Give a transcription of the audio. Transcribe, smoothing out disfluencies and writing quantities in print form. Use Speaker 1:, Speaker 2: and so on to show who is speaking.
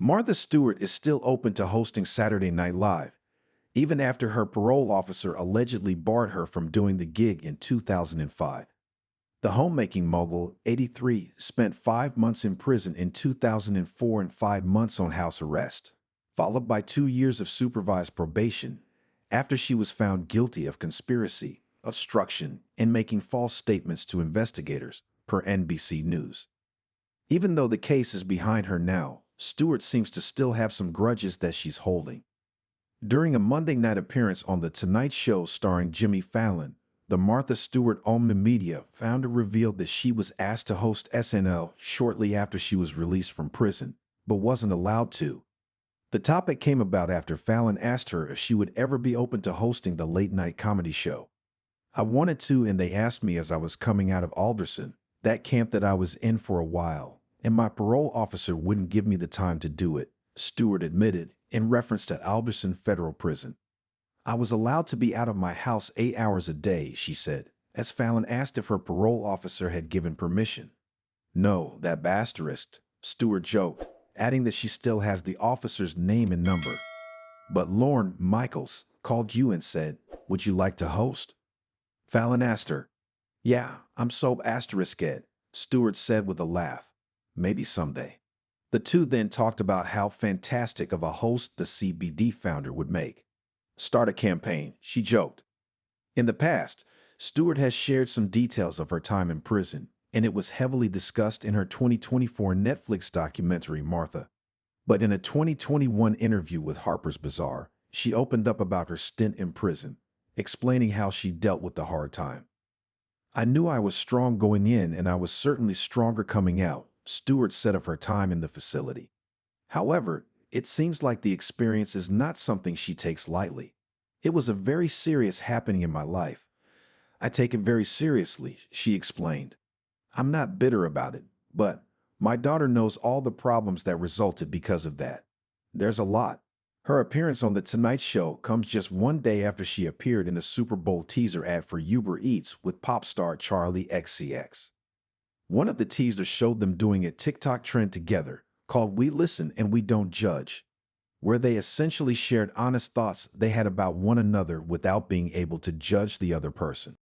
Speaker 1: Martha Stewart is still open to hosting Saturday Night Live, even after her parole officer allegedly barred her from doing the gig in 2005. The homemaking mogul, 83, spent 5 months in prison in 2004 and 5 months on house arrest, followed by 2 years of supervised probation after she was found guilty of conspiracy, obstruction, and making false statements to investigators, per NBC News. Even though the case is behind her now, Stewart seems to still have some grudges that she's holding. During a Monday night appearance on The Tonight Show starring Jimmy Fallon, the Martha Stewart-owned media founder revealed that she was asked to host SNL shortly after she was released from prison, but wasn't allowed to. The topic came about after Fallon asked her if she would ever be open to hosting the late-night comedy show. "I wanted to, and they asked me as I was coming out of Alderson, that camp that I was in for a while, and my parole officer wouldn't give me the time to do it," Stewart admitted, in reference to Alderson Federal Prison. "I was allowed to be out of my house 8 hours a day," she said, as Fallon asked if her parole officer had given permission. "No, that bastard," Stewart joked, adding that she still has the officer's name and number. "But Lorne Michaels called you and said, 'Would you like to host?'" Fallon asked her. "Yeah, I'm so *ed," Stewart said with a laugh. "Maybe someday." The two then talked about how fantastic of a host the CBD founder would make. "Start a campaign," she joked. In the past, Stewart has shared some details of her time in prison, and it was heavily discussed in her 2024 Netflix documentary Martha. But in a 2021 interview with Harper's Bazaar, she opened up about her stint in prison, explaining how she dealt with the hard time. "I knew I was strong going in, and I was certainly stronger coming out," Stewart said of her time in the facility. However, it seems like the experience is not something she takes lightly. "It was a very serious happening in my life. I take it very seriously," she explained. "I'm not bitter about it, but my daughter knows all the problems that resulted because of that. There's a lot." Her appearance on The Tonight Show comes just one day after she appeared in a Super Bowl teaser ad for Uber Eats with pop star Charlie XCX. One of the teasers showed them doing a TikTok trend together called "We Listen and We Don't Judge," where they essentially shared honest thoughts they had about one another without being able to judge the other person.